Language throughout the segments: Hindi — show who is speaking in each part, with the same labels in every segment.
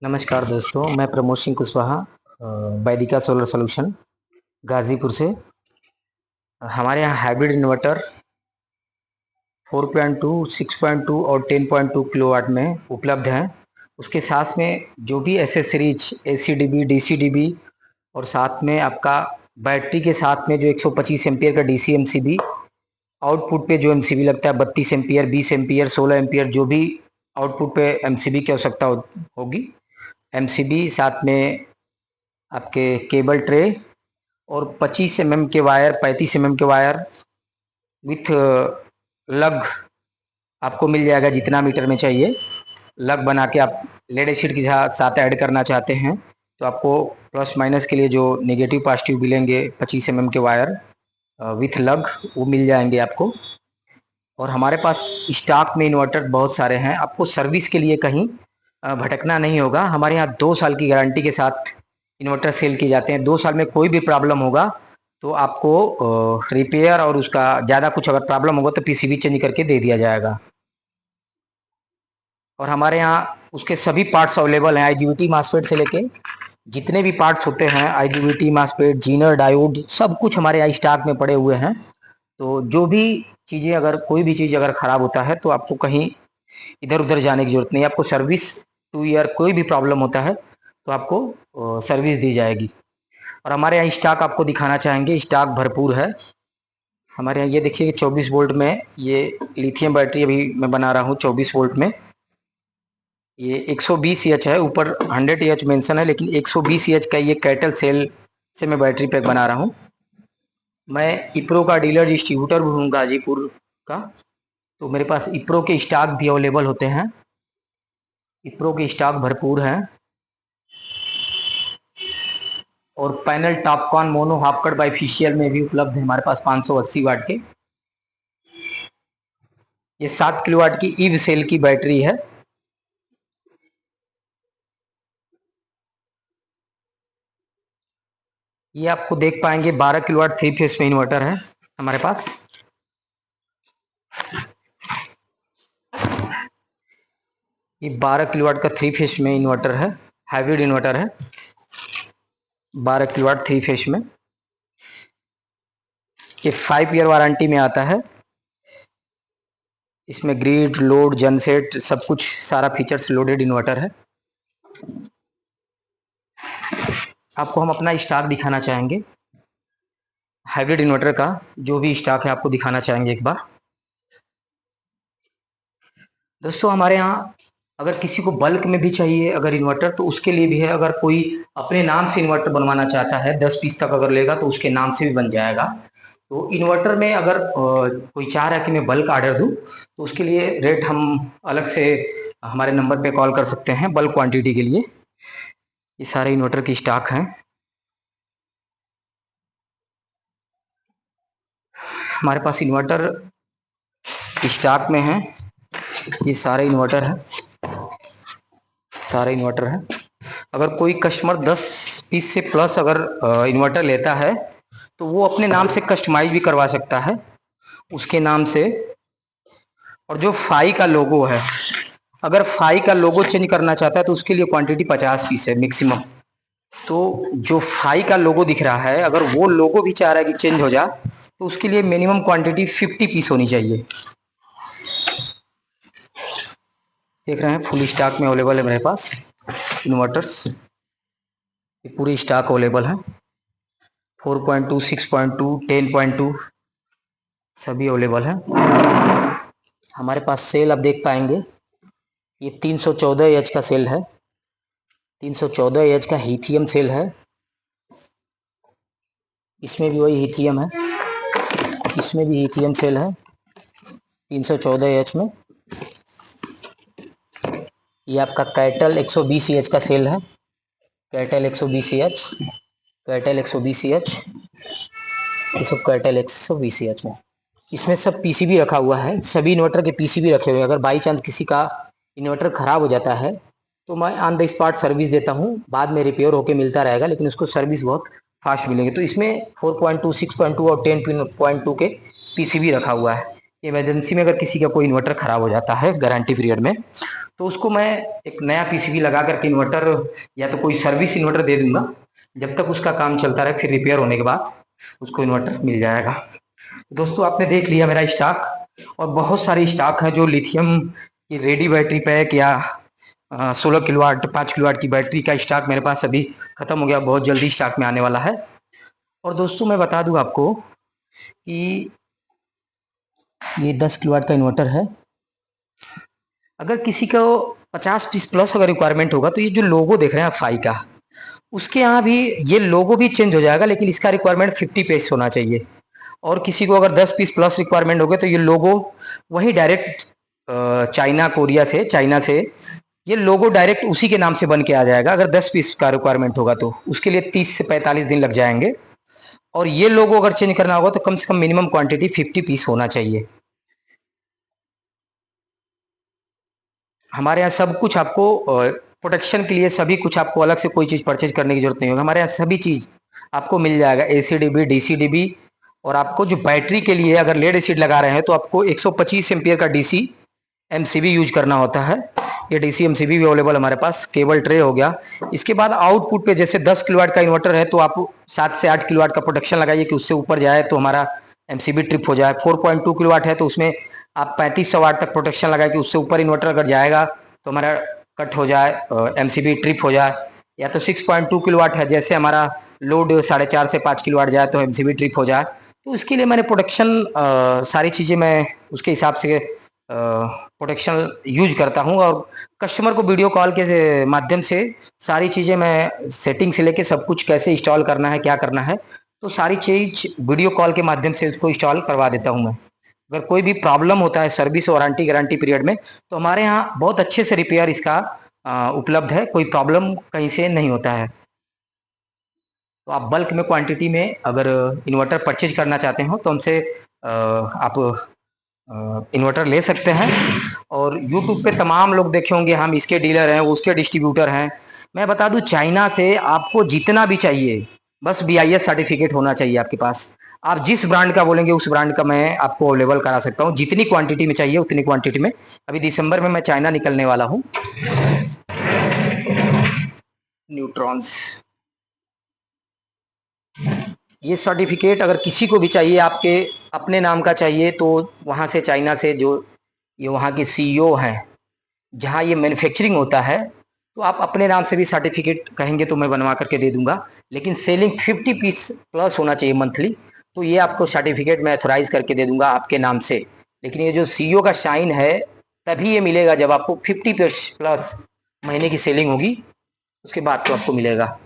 Speaker 1: नमस्कार दोस्तों, मैं प्रमोद सिंह कुशवाहा वैदिका सोलर सॉल्यूशन गाज़ीपुर से। हमारे यहाँ हाइब्रिड इन्वर्टर 4.2, 6.2 और 10.2 किलोवाट में उपलब्ध हैं। उसके साथ में जो भी एसेसरीज एसी-डीबी, डीसी-डीबी और साथ में आपका बैटरी के साथ में जो 125 एम्पियर का डीसी एमसीबी, आउटपुट पे जो एमसीबी लगता है 32 एम्पियर, 20 एम्पियर, 16 एम्पियर, जो भी आउटपुट पे एमसीबी की आवश्यकता होगी, एमसीबी साथ में आपके केबल ट्रे और 25 के वायर, 35 के वायर विथ लग आपको मिल जाएगा। जितना मीटर में चाहिए लग बना के आप लेड एसिड के साथ ऐड करना चाहते हैं तो आपको प्लस माइनस के लिए जो नेगेटिव पॉजिटिव मिलेंगे 25 के वायर विथ लग वो मिल जाएंगे आपको। और हमारे पास स्टॉक में इन्वर्टर बहुत सारे हैं, आपको सर्विस के लिए कहीं भटकना नहीं होगा। हमारे यहाँ 2 साल की गारंटी के साथ इन्वर्टर सेल किए जाते हैं। 2 साल में कोई भी प्रॉब्लम होगा तो आपको रिपेयर और उसका ज़्यादा कुछ अगर प्रॉब्लम होगा तो पीसीबी चेंज करके दे दिया जाएगा। और हमारे यहाँ उसके सभी पार्ट्स अवेलेबल हैं, आईजीबीटी मासफेट से लेके जितने भी पार्ट्स होते हैं, आईजीबीटी मासफेट, जीनर, डायोड, सब कुछ हमारे यहाँ स्टॉक में पड़े हुए हैं। तो जो भी चीज़ें, अगर कोई भी चीज़ अगर ख़राब होता है तो आपको कहीं इधर उधर जाने की जरूरत नहीं है। आपको सर्विस 2 ईयर कोई भी प्रॉब्लम होता है तो आपको सर्विस दी जाएगी। और हमारे यहाँ स्टॉक आपको दिखाना चाहेंगे, स्टॉक भरपूर है हमारे यहाँ। ये देखिए 24 वोल्ट में ये लिथियम बैटरी अभी मैं बना रहा हूँ 24 वोल्ट में। ये 120 एच है, ऊपर 100 एच मेंशन है, लेकिन 120 एच का ये कैटल सेल से मैं बैटरी पैक बना रहा हूँ। मैं इप्रो का डीलर डिस्ट्रीब्यूटर भी हूँ गाजीपुर का, तो मेरे पास इप्रो के स्टॉक भी अवेलेबल होते हैं। इप्रो के स्टॉक भरपूर हैं। और panel Topcon mono half cut bifacial में भी उपलब्ध है हमारे पास 580 वाट के। ये 7 किलोवाट की ईव सेल की बैटरी है। ये आपको देख पाएंगे 12 किलोवाट 3 फेस में इन्वर्टर है हमारे पास। ये 12 किलोवाट का 3 फेस में इन्वर्टर है, हाइब्रिड इन्वर्टर है। 12 किलोवाट 3 फेस में ये 5 ईयर वारंटी में आता है। इसमें ग्रिड, लोड, जनसेट सब कुछ सारा फीचर्स लोडेड इन्वर्टर है। आपको हम अपना स्टॉक दिखाना चाहेंगे, हाइब्रिड इन्वर्टर का जो भी स्टॉक है आपको दिखाना चाहेंगे एक बार। दोस्तों हमारे यहाँ अगर किसी को बल्क में भी चाहिए अगर इन्वर्टर तो उसके लिए भी है। अगर कोई अपने नाम से इन्वर्टर बनवाना चाहता है 10 पीस तक अगर लेगा तो उसके नाम से भी बन जाएगा। तो इन्वर्टर में अगर कोई चाह रहा है कि मैं बल्क ऑर्डर दूं तो उसके लिए रेट हम अलग से हमारे नंबर पे कॉल कर सकते हैं बल्क क्वांटिटी के लिए। ये सारे इन्वर्टर की स्टॉक हैं हमारे पास। इन्वर्टर स्टॉक में है, ये सारे इन्वर्टर हैं, सारे इन्वर्टर हैं। अगर कोई कस्टमर 10 पीस से प्लस अगर इन्वर्टर लेता है तो वो अपने नाम से कस्टमाइज भी करवा सकता है उसके नाम से। और जो फाई का लोगो है, अगर फाई का लोगो चेंज करना चाहता है तो उसके लिए क्वांटिटी 50 पीस है मैक्सिमम। तो जो फाई का लोगो दिख रहा है अगर वो लोगो भी चाह रहा है कि चेंज हो जाए तो उसके लिए मिनिमम क्वांटिटी 50 पीस होनी चाहिए। देख रहे हैं फुल स्टॉक में अवेलेबल है मेरे पास इन्वर्टर्स, ये पूरे स्टॉक अवेलेबल है। 4.2, 6.2, 10.2 सभी अवेलेबल है हमारे पास। सेल आप देख पाएंगे ये 314 एच का सेल है, 314 एच का हीथियम सेल है। इसमें भी वही हीथियम है, इसमें भी हीथियम सेल है 314 एच में। ये आपका कैटल 120 एच का सेल है, कैटल 120 एच, कैटल 120 एच, ये सब कैटल 120 एच में। इसमें सब पीसीबी रखा हुआ है, सभी इन्वर्टर के पीसीबी रखे हुए हैं। अगर बाई चांस किसी का इन्वर्टर ख़राब हो जाता है तो मैं ऑन द स्पॉट सर्विस देता हूँ, बाद में रिपेयर होकर मिलता रहेगा, लेकिन उसको सर्विस बहुत फास्ट मिलेगी। तो इसमें 4.2, 6.2 और 10.2 के पीसीबी रखा हुआ है। इमरजेंसी में अगर किसी का कोई इन्वर्टर ख़राब हो जाता है गारंटी पीरियड में, तो उसको मैं एक नया पीसीबी लगा करके इन्वर्टर या तो कोई सर्विस इन्वर्टर दे दूंगा, जब तक उसका काम चलता रहे, फिर रिपेयर होने के बाद उसको इन्वर्टर मिल जाएगा। दोस्तों आपने देख लिया मेरा स्टॉक, और बहुत सारे स्टॉक हैं जो लिथियम की रेडी बैटरी पैक या 16 किलोवाट 5 किलोवाट की बैटरी का स्टॉक मेरे पास अभी ख़त्म हो गया, बहुत जल्दी स्टॉक में आने वाला है। और दोस्तों मैं बता दूं आपको कि ये 10 किलोवाट का इन्वर्टर है। अगर किसी को 50 पीस प्लस अगर रिक्वायरमेंट होगा तो ये जो लोगो देख रहे हैं आप फाई का, उसके यहाँ भी ये लोगो भी चेंज हो जाएगा, लेकिन इसका रिक्वायरमेंट 50 पीस होना चाहिए। और किसी को अगर 10 पीस प्लस रिक्वायरमेंट हो गए तो ये लोगो वही डायरेक्ट चाइना से ये लोगो डायरेक्ट उसी के नाम से बन के आ जाएगा। अगर 10 पीस का रिक्वायरमेंट होगा तो उसके लिए 30 से 45 दिन लग जाएंगे। और ये लोगो अगर चेंज करना होगा तो कम से कम मिनिमम क्वांटिटी 50 पीस होना चाहिए। हमारे यहाँ सब कुछ आपको प्रोटेक्शन के लिए सभी कुछ, आपको अलग से कोई चीज़ परचेज करने की जरूरत नहीं होगी। हमारे यहाँ सभी चीज़ आपको मिल जाएगा, ACDB DCDB। और आपको जो बैटरी के लिए अगर लेड एसिड लगा रहे हैं तो आपको 125 एम्पियर का DC MCB यूज करना होता है। ये DC MCB भी अवेलेबल हमारे पास। केबल ट्रे हो गया। इसके बाद आउटपुट पे जैसे 10 किलोवाट का इन्वर्टर है तो आप 7 से 8 किलोवाट का प्रोटेक्शन लगाइए कि उससे ऊपर जाए तो हमारा MCB ट्रिप हो जाए। 4.2 किलोवाट है तो उसमें आप 3500 वाट तक प्रोटेक्शन लगाए कि उससे ऊपर इन्वर्टर अगर जाएगा तो हमारा कट हो जाए, MCB ट्रिप हो जाए। या तो 6.2 किलोवाट है, जैसे हमारा लोड 4.5 से 5 किलोवाट जाए तो MCB ट्रिप हो जाए। तो उसके लिए मैंने प्रोटेक्शन सारी चीज़ें मैं उसके हिसाब से प्रोटेक्शन यूज करता हूँ। और कस्टमर को वीडियो कॉल के माध्यम से सारी चीज़ें मैं सेटिंग से लेके सब कुछ कैसे इंस्टॉल करना है, क्या करना है, तो सारी चीज़ वीडियो कॉल के माध्यम से उसको इंस्टॉल करवा देता हूँ मैं। अगर कोई भी प्रॉब्लम होता है सर्विस वारंटी गारंटी पीरियड में तो हमारे यहाँ बहुत अच्छे से रिपेयर इसका उपलब्ध है, कोई प्रॉब्लम कहीं से नहीं होता है। तो आप बल्क में क्वांटिटी में अगर इन्वर्टर परचेज करना चाहते हो तो हमसे आप इन्वर्टर ले सकते हैं। और यूट्यूब पे तमाम लोग देखे होंगे, हम इसके डीलर हैं, उसके डिस्ट्रीब्यूटर हैं। मैं बता दूं, चाइना से आपको जितना भी चाहिए बस BIS सर्टिफिकेट होना चाहिए आपके पास। आप जिस ब्रांड का बोलेंगे उस ब्रांड का मैं आपको अवेलेबल करा सकता हूँ, जितनी क्वांटिटी में चाहिए उतनी क्वांटिटी में। अभी दिसंबर में मैं चाइना निकलने वाला हूँ। न्यूट्रॉन्स, ये सर्टिफिकेट अगर किसी को भी चाहिए, आपके अपने नाम का चाहिए, तो वहाँ से चाइना से जो ये वहाँ के CEO हैं, जहाँ ये मैन्युफैक्चरिंग होता है, तो आप अपने नाम से भी सर्टिफिकेट कहेंगे तो मैं बनवा करके दे दूंगा। लेकिन सेलिंग 50 पीस प्लस होना चाहिए मंथली, तो ये आपको सर्टिफिकेट मैं ऑथोराइज करके दे दूंगा आपके नाम से। लेकिन ये जो CEO का साइन है तभी ये मिलेगा जब आपको 50 पीस प्लस महीने की सेलिंग होगी, उसके बाद तो आपको मिलेगा।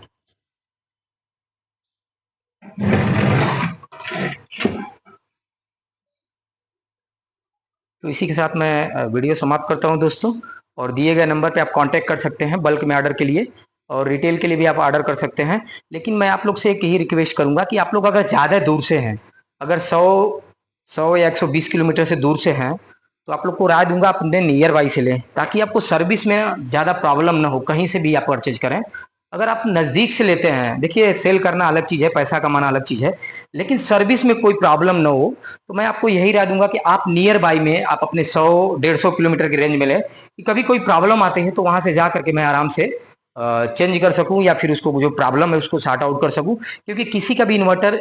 Speaker 1: तो इसी के साथ मैं वीडियो समाप्त करता हूं दोस्तों। और दिए गए नंबर पे आप कांटेक्ट कर सकते हैं बल्क में ऑर्डर के लिए, और रिटेल के लिए भी आप ऑर्डर कर सकते हैं। लेकिन मैं आप लोग से एक ही रिक्वेस्ट करूंगा कि आप लोग अगर ज़्यादा दूर से हैं, अगर 100 या 120 किलोमीटर से दूर से हैं, तो आप लोग को राय दूंगा अपने नियर बाई से लें, ताकि आपको सर्विस में ज़्यादा प्रॉब्लम ना हो, कहीं से भी आप परचेज करें। अगर आप नज़दीक से लेते हैं, देखिए सेल करना अलग चीज़ है, पैसा कमाना अलग चीज़ है, लेकिन सर्विस में कोई प्रॉब्लम ना हो, तो मैं आपको यही राय दूंगा कि आप नियर बाई में आप अपने 100-150 किलोमीटर की रेंज में लें, कि कभी कोई प्रॉब्लम आते हैं तो वहां से जा करके मैं आराम से चेंज कर सकूं, या फिर उसको जो प्रॉब्लम है उसको सॉर्ट आउट कर सकूं। क्योंकि किसी का भी इन्वर्टर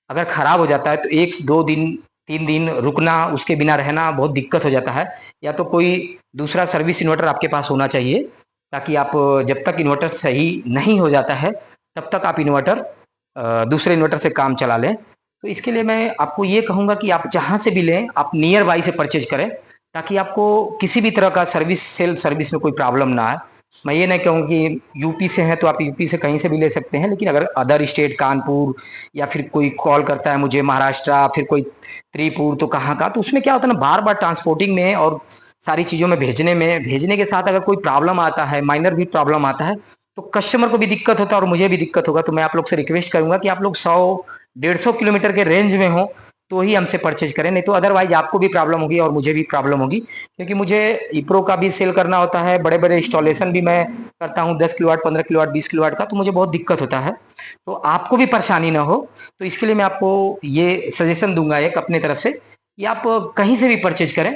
Speaker 1: अगर खराब हो जाता है तो 1-2 दिन 3 दिन रुकना, उसके बिना रहना बहुत दिक्कत हो जाता है। या तो कोई दूसरा सर्विस इन्वर्टर आपके पास होना चाहिए, ताकि आप जब तक इन्वर्टर सही नहीं हो जाता है तब तक आप इन्वर्टर दूसरे इन्वर्टर से काम चला लें। तो इसके लिए मैं आपको ये कहूँगा कि आप जहाँ से भी लें आप नियर बाई से परचेज करें, ताकि आपको किसी भी तरह का सेल सर्विस में कोई प्रॉब्लम ना आए। मैं ये नहीं कहूँगा कि यूपी से हैं तो आप यूपी से कहीं से भी ले सकते हैं, लेकिन अगर अदर स्टेट कानपुर, या फिर कोई कॉल करता है मुझे महाराष्ट्र, फिर कोई त्रिपुर, तो कहाँ का, तो उसमें क्या होता है ना, बार बार ट्रांसपोर्टिंग में और सारी चीज़ों में भेजने के साथ अगर कोई प्रॉब्लम आता है, माइनर भी प्रॉब्लम आता है, तो कस्टमर को भी दिक्कत होता है और मुझे भी दिक्कत होगा। तो मैं आप लोग से रिक्वेस्ट करूंगा कि आप लोग 100-150 किलोमीटर के रेंज में हो तो ही हमसे परचेज करें, नहीं तो अदरवाइज आपको भी प्रॉब्लम होगी और मुझे भी प्रॉब्लम होगी। क्योंकि मुझे इप्रो का भी सेल करना होता है, बड़े बड़े इंस्टॉलेशन भी मैं करता हूँ, 10 किलोवाट 15 किलोवाट 20 किलोवाट का, तो मुझे बहुत दिक्कत होता है। तो आपको भी परेशानी ना हो, तो इसके लिए मैं आपको ये सजेशन दूंगा एक अपने तरफ से, कि आप कहीं से भी परचेज करें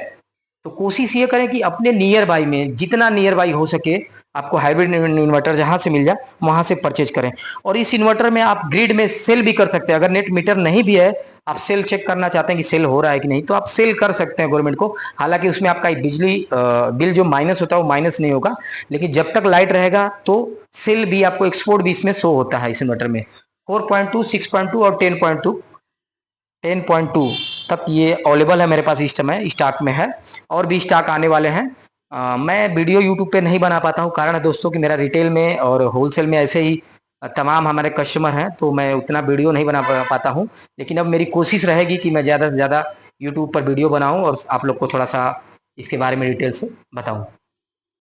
Speaker 1: तो कोशिश ये करें कि अपने नियर बाई में जितना नियर बाई हो सके आपको हाइब्रिड इन्वर्टर जहां से मिल जाए वहां से परचेज करें। और इस इन्वर्टर में आप ग्रिड में सेल भी कर सकते हैं। अगर नेट मीटर नहीं भी है, आप सेल चेक करना चाहते हैं कि सेल हो रहा है कि नहीं, तो आप सेल कर सकते हैं गवर्नमेंट को। हालांकि उसमें आपका बिजली बिल जो माइनस होता है वो माइनस नहीं होगा, लेकिन जब तक लाइट रहेगा तो सेल भी आपको एक्सपोर्ट भी इसमें शो होता है इस इन्वर्टर में। 4.2, 6.2 और 10.2 तक ये अवेलेबल है मेरे पास, इस समय स्टॉक में है, और भी स्टॉक आने वाले हैं। मैं वीडियो यूट्यूब पे नहीं बना पाता हूँ, कारण है दोस्तों कि मेरा रिटेल में और होलसेल में ऐसे ही तमाम हमारे कस्टमर हैं, तो मैं उतना वीडियो नहीं बना पाता हूँ। लेकिन अब मेरी कोशिश रहेगी कि मैं ज़्यादा से ज़्यादा यूट्यूब पर वीडियो बनाऊँ और आप लोग को थोड़ा सा इसके बारे में डिटेल से बताऊँ।